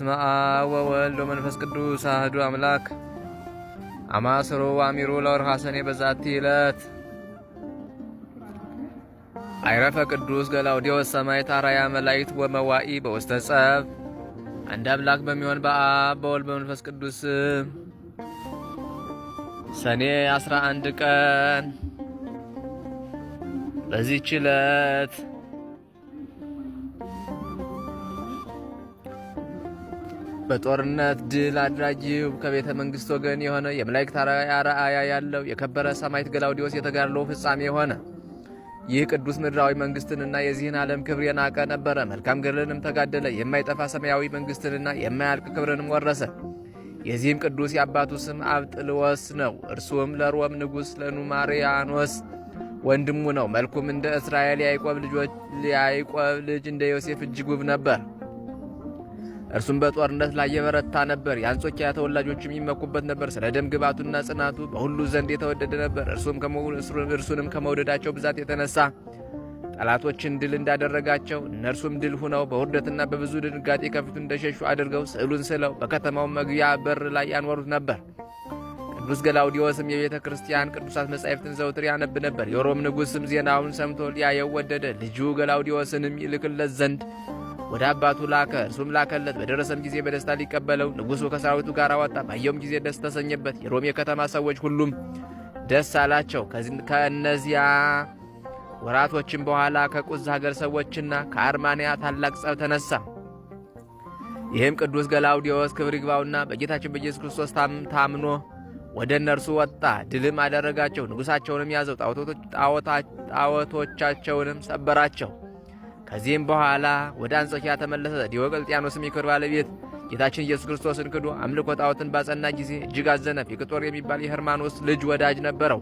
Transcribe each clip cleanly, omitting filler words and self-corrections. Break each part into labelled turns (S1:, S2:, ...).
S1: በስመ አብ ወወልድ ወመንፈስ ቅዱስ አሐዱ አምላክ። አማስሮ ወአሚሩ ለወርኃ ሰኔ በዛቲ ዕለት አይረፈ ቅዱስ ገላውዴዎስ ሰማዕት አርአያ መላእክት ወመዋኢ በውስተ ጸብ። አንድ አምላክ በሚሆን በአብ በወልድ በመንፈስ ቅዱስ ሰኔ 11 ቀን በዚህች ዕለት በጦርነት ድል አድራጊው ከቤተ መንግስት ወገን የሆነ የመላእክት አርአያ ያለው የከበረ ሰማዕት ገላውዴዎስ የተጋድሎው ፍጻሜ ሆነ። ይህ ቅዱስ ምድራዊ መንግስትንና የዚህን ዓለም ክብር የናቀ ነበረ። መልካም ገድልንም ተጋደለ። የማይጠፋ ሰማያዊ መንግስትንና የማያልቅ ክብርንም ወረሰ። የዚህም ቅዱስ የአባቱ ስም አብጥልዎስ ነው። እርሱም ለሮም ንጉሥ ለኑማሪያኖስ ወንድሙ ነው። መልኩም እንደ እስራኤል ያዕቆብ ልጅ እንደ ዮሴፍ እጅግ ውብ ነበር። እርሱም በጦርነት ላይ የበረታ ነበር። የአንጾኪያ ተወላጆችም ይመኩበት ነበር። ስለ ደም ግባቱና ጽናቱ በሁሉ ዘንድ የተወደደ ነበር። እርሱንም ከመውደዳቸው ብዛት የተነሳ ጠላቶችን ድል እንዳደረጋቸው እነርሱም ድል ሁነው በውርደትና በብዙ ድንጋጤ ከፊቱ እንደሸሹ አድርገው ስዕሉን ስለው በከተማው መግቢያ በር ላይ ያኖሩት ነበር። ቅዱስ ገላውዴዎስም የቤተ ክርስቲያን ቅዱሳት መጻሕፍትን ዘውትር ያነብ ነበር። የሮም ንጉሥም ዜናውን ሰምቶ ሊያየው ወደደ። ልጁ ገላውዴዎስንም ይልክለት ዘንድ ወደ አባቱ ላከ። እርሱም ላከለት። በደረሰም ጊዜ በደስታ ሊቀበለው ንጉሡ ከሰራዊቱ ጋር ወጣ። ባየውም ጊዜ ደስ ተሰኘበት። የሮም የከተማ ሰዎች ሁሉም ደስ አላቸው። ከእነዚያ ወራቶችም በኋላ ከቁዝ ሀገር ሰዎችና ከአርማንያ ታላቅ ጸብ ተነሳ። ይህም ቅዱስ ገላውዴዎስ ክብር ይግባውና በጌታችን በኢየሱስ ክርስቶስ ታምኖ ወደ እነርሱ ወጣ። ድልም አደረጋቸው። ንጉሣቸውንም ያዘው። ጣዖቶቻቸውንም ሰበራቸው። ከዚህም በኋላ ወደ አንጾኪያ ተመለሰ። ዲዮቅልጥያኖስም የክብር ባለቤት ጌታችን ኢየሱስ ክርስቶስን ክዶ አምልኮ ጣዖትን ባጸና ጊዜ እጅግ አዘነ። ፊቅጦር የሚባል የሄርማኖስ ልጅ ወዳጅ ነበረው።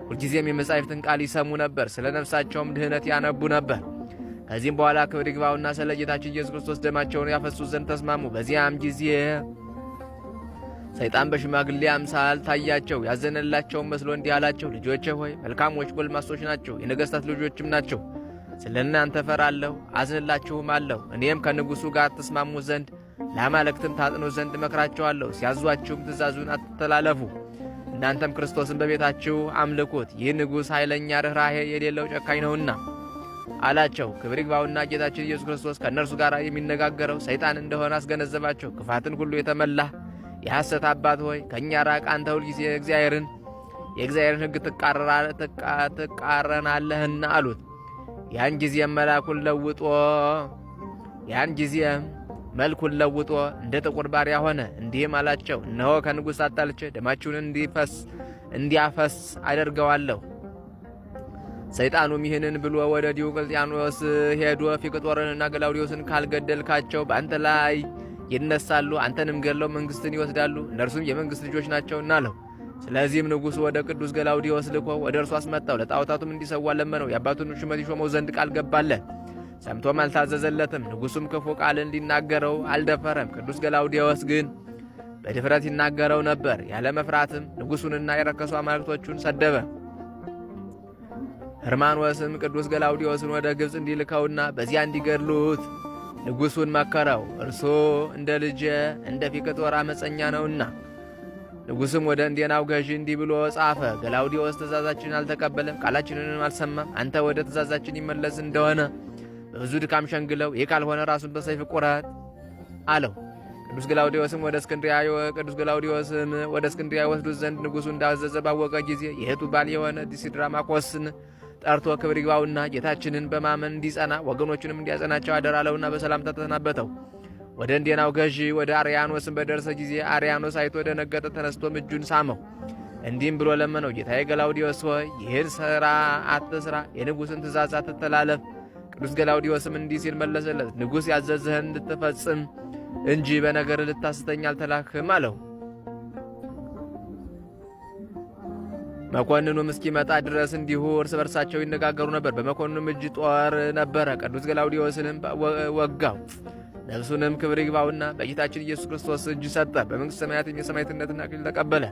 S1: ሁልጊዜም የመጻሕፍትን ቃል ይሰሙ ነበር። ስለ ነፍሳቸውም ድህነት ያነቡ ነበር። ከዚህም በኋላ ክብር ይግባውና ስለ ጌታችን ኢየሱስ ክርስቶስ ደማቸውን ያፈሱ ዘንድ ተስማሙ። በዚያም ጊዜ ሰይጣን በሽማግሌ አምሳል ታያቸው። ያዘነላቸውም መስሎ እንዲህ አላቸው፣ ልጆቼ ሆይ መልካሞች ጎልማሶች ናቸው፣ የነገሥታት ልጆችም ናቸው። ስለ እናንተ ፈራለሁ፣ አዝንላችሁም አለሁ። እኔም ከንጉሡ ጋር ተስማሙ ዘንድ ለአማልክትም ታጥኑ ዘንድ እመክራችኋለሁ። ሲያዟችሁም ትእዛዙን አትተላለፉ። እናንተም ክርስቶስን በቤታችሁ አምልኩት። ይህ ንጉሥ ኃይለኛ ርኅራኄ የሌለው ጨካኝ ነውና አላቸው። ክብር ይግባውና ጌታችን ኢየሱስ ክርስቶስ ከእነርሱ ጋር የሚነጋገረው ሰይጣን እንደሆነ አስገነዘባቸው። ክፋትን ሁሉ የተመላህ የሐሰት አባት ሆይ ከእኛ ራቅ። አንተ ሁልጊዜ የእግዚአብሔርን ሕግ ትቃረናለህና አሉት። ያን ጊዜም መልኩን ለውጦ እንደ ጥቁር ባሪያ ሆነ። እንዲህም አላቸው፣ እነሆ ከንጉሥ አጣልቼ ደማችሁን እንዲያፈስ አደርገዋለሁ። ሰይጣኑም ይህንን ብሎ ወደ ዲዮቅልጥያኖስ ሄዶ ፊቅጦርንና ገላውዴዎስን ካልገደልካቸው በአንተ ላይ ይነሳሉ፣ አንተንም ገድለው መንግሥትን ይወስዳሉ። እነርሱም የመንግሥት ልጆች ናቸውና አለው። ስለዚህም ንጉሡ ወደ ቅዱስ ገላውዴዎስ ልኮ ወደ እርሱ አስመጣው። ለጣዖታቱም እንዲሰዋ ለመነው። የአባቱን ሹመት ይሾመው ዘንድ ቃል ገባለት። ሰምቶም አልታዘዘለትም። ንጉሡም ክፉ ቃልን ሊናገረው አልደፈረም። ቅዱስ ገላውዴዎስ ግን በድፍረት ይናገረው ነበር። ያለ መፍራትም ንጉሡንና የረከሱ አማልክቶቹን ሰደበ። ሕርማኖስም ቅዱስ ገላውዴዎስን ወደ ግብፅ እንዲልከውና በዚያ እንዲገድሉት ንጉሡን መከረው። እርሱ እንደ ልጄ እንደ ፊቅጦር አመፀኛ ነውና። ንጉሥም ወደ እንዴናው ገዢ እንዲህ ብሎ ጻፈ፣ ገላውዴዎስ ትእዛዛችንን አልተቀበለም፣ ቃላችንንም አልሰማም። አንተ ወደ ትእዛዛችን ይመለስ እንደሆነ በብዙ ድካም ሸንግለው፣ ይህ ካልሆነ ራሱን በሰይፍ ቁረጥ አለው። ቅዱስ ገላውዴዎስም ወደ እስክንድርያ ወስዱት ዘንድ ንጉሡ እንዳዘዘ ባወቀ ጊዜ የእህቱ ባል የሆነ ዲሲድራማኮስን ጠርቶ ክብር ይግባውና ጌታችንን በማመን እንዲጸና ወገኖቹንም እንዲያጸናቸው አደራለውና በሰላም ተሰናበተው። ወደ እንዴናው ገዢ ወደ አርያኖስም በደረሰ ጊዜ አርያኖስ አይቶ ደነገጠ። ተነስቶም እጁን ሳመው፣ እንዲህም ብሎ ለመነው፣ ጌታዬ ገላውዴዎስ ሆይ ይህን ሥራ አትስራ፣ የንጉሥን ትእዛዝ አትተላለፍ። ቅዱስ ገላውዴዎስም እንዲህ ሲል መለሰለት፣ ንጉሥ ያዘዝህን እንድትፈጽም እንጂ በነገር ልታስተኛ አልተላክህም አለው። መኮንኑም እስኪመጣ ድረስ እንዲሁ እርስ በርሳቸው ይነጋገሩ ነበር። በመኮንኑም እጅ ጦር ነበረ። ቅዱስ ገላውዴዎስንም ወጋው። ነፍሱንም ክብር ይግባውና በጌታችን ኢየሱስ ክርስቶስ እጅ ሰጠ። በመንግሥተ ሰማያትም የሰማዕትነትን አክሊል ተቀበለ።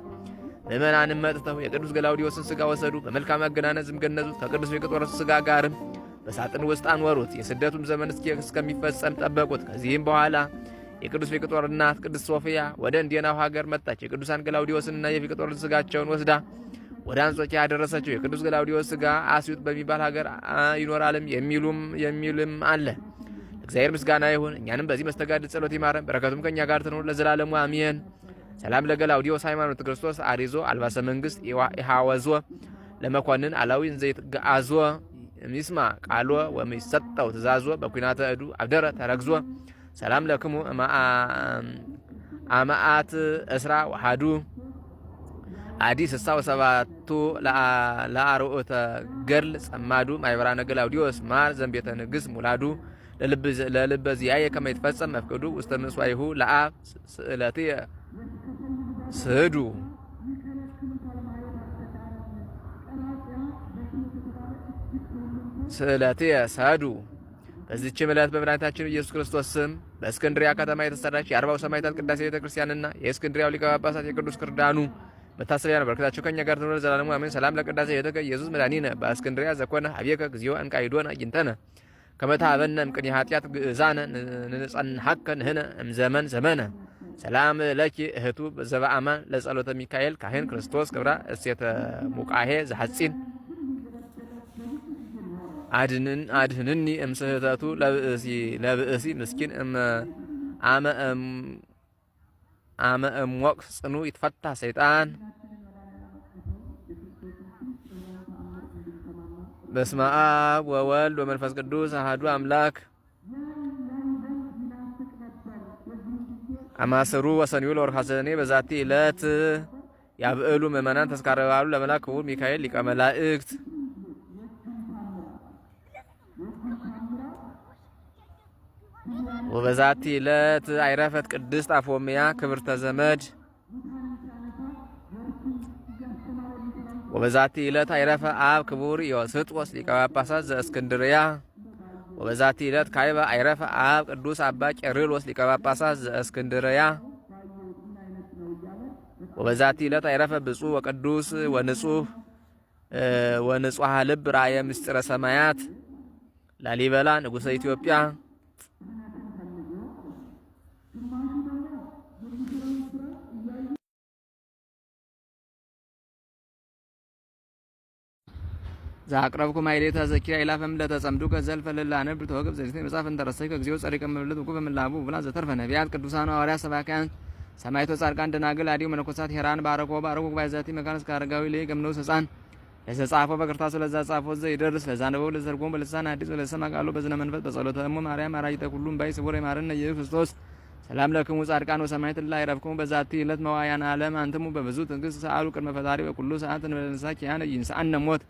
S1: ምእመናንም መጥተው የቅዱስ ገላውዴዎስን ሥጋ ወሰዱ። በመልካም አገናነዝም ገነዙት። ከቅዱስ ፊቅጦር ሥጋ ጋርም በሳጥን ውስጥ አኖሩት። የስደቱም ዘመን እስከሚፈጸም ጠበቁት። ከዚህም በኋላ የቅዱስ ፊቅጦር እናት ቅድስት ሶፊያ ወደ እንዴናው ሀገር መጣች። የቅዱሳን ገላውዲዮስንና የፊቅጦርን ስጋቸውን ወስዳ ወደ አንጾኪያ ያደረሰችው። የቅዱስ ገላውዲዮስ ስጋ አስዩጥ በሚባል ሀገር ይኖራልም የሚልም አለ። እግዚአብሔር ምስጋና ይሁን። እኛንም በዚህ መስተጋድል ጸሎት ይማረን፣ በረከቱም ከእኛ ጋር ትኑር ለዘላለሙ አሜን። ሰላም ለገላውዲዮስ ሃይማኖት ክርስቶስ አሪዞ አልባሰ መንግስት ኢሃወዞ ለመኮንን አላዊን ዘይት ገአዞ ሚስማ ቃሎ ወሚሰጠው ትእዛዞ በኩናተ እዱ አብደረ ተረግዞ ሰላም ለክሙ አማአት እስራ ወሃዱ አዲ ስሳ ወሰባቱ ለአርዑተ ገድል ጸማዱ ማይበራነ ገላውዲዮስ ማር ዘንቤተ ንግስ ሙላዱ ለልበ ዚአየ ከመ ይትፈጸም መፍቀዱ ውስተ ምስዋይሁ ለአብ ስእለትየ ስዱ ስእለትየ ሰዱ። በዚህች ዕለት በመድኃኒታችን ኢየሱስ ክርስቶስ ስም በእስክንድሪያ ከተማ የተሰራች የ40 ሰማዕታት ቅዳሴ ቤተክርስቲያንና የእስክንድሪያው ሊቀ ጳጳሳት የቅዱስ ክርዳኑ መታሰቢያ ነው። በረከታቸው ከእኛ ጋር ትኑር ለዘላለሙ አሜን። ሰላም ለቅዳሴ ቤተከ ኢየሱስ መድኃኒነ በእስክንድሪያ ዘኮነ ሀቤከ እግዚኦ እንቃይዶነ አግኝተነ ከመታበነ እምቅኒ ኃጢአት ግእዛነ ንጸንሐከ ንሕነ እምዘመን ዘመነ ሰላም ለኪ እህቱ ዘበአማን ለጸሎተ ሚካኤል ካህን ክርስቶስ ክብራ እሴተ ሙቃሄ ዘሐጺን አድህንኒ እምስህተቱ ለብእሲ ምስኪን አመ እምወቅ ጽኑ ይትፈታ ሰይጣን። በስመ አብ ወወልድ ወመንፈስ ቅዱስ አሐዱ አምላክ። አማስሩ ወሰንዩ ለወርኃ ሰኔ በዛቲ ዕለት ያብዕሉ ምእመናን ተስካረ በዓሉ ለመልአክ ክቡር ሚካኤል ሊቀ መላእክት። ወበዛቲ ዕለት አይረፈት ቅድስት አፎምያ ክብርተ ዘመድ። ወበዛቲ ዕለት አይረፈ አብ ክቡር ዮስጦስ ሊቀ ጳጳሳት ዘእስክንድርያ። ወበዛቲ ዕለት ካይበ አይረፈ አብ ቅዱስ አባ ቄርሎስ ሊቀ ጳጳሳት ዘእስክንድርያ። ወበዛቲ ዕለት አይረፈ ብፁዕ ወቅዱስ ወንጹሐ ልብ ራእየ ምስጢረ ሰማያት ላሊበላ ንጉሠ ኢትዮጵያ። ዛቅረብኩ ማይሌታ ዘኪራ ኢላፈም ለተጸምዱ ከዘልፈ ለላነብ ተወግብ ዘሪት መጻፍ እንተረሰይ ከግዚኦ ጸሪቀ መብለት ወቁ በመላቡ ብላ ዘተርፈ ነቢያት ቅዱሳን ሐዋርያት ሰባክያን ሰማዕቶ ጻድቃን ደናግል አዲው መነኮሳት ሄራን ባረኮ ባይዛቲ መካነስ ካረጋዊ ላይ ገምነው ሰጻን ለተጻፈ በቅርታሱ ለዛ ጻፎ ዘይደርስ ለዛነበው ለዘርጎም በልሳን አዲስ ለሰማ ቃሉ በዝነ መንፈስ በጸሎተ እሙ ማርያም አራጅተ ሁሉም ባይ ስቡር ይማረነ ኢየሱስ ክርስቶስ። ሰላም ለክሙ ጻድቃን ወሰማዕት ላይ ረፍክሙ በዛቲ ዕለት መዋያን ዓለም አንተሙ በብዙ ትዕግስት ሰአሉ ቅድመ ፈጣሪ በኩሉ ሰዓት እንበለንሳ ኪያነ ይንሳአነ ሞት።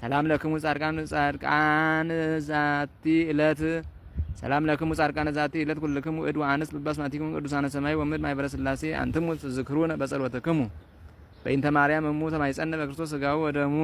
S1: ሰላም ለክሙ ጻድቃን ዛቲ ዕለት ሰላም ለክሙ ጻድቃን ዛቲ ዕለት ኩልክሙ እድ ወአንስ በባስማቲክሙ ቅዱሳነ ሰማይ ወምድር ማኅበረ ሥላሴ አንትሙ ትዝክሩነ በጸሎተክሙ በእንተ ማርያም እሙ ተማይጸነ በክርስቶስ ሥጋው ወደሙ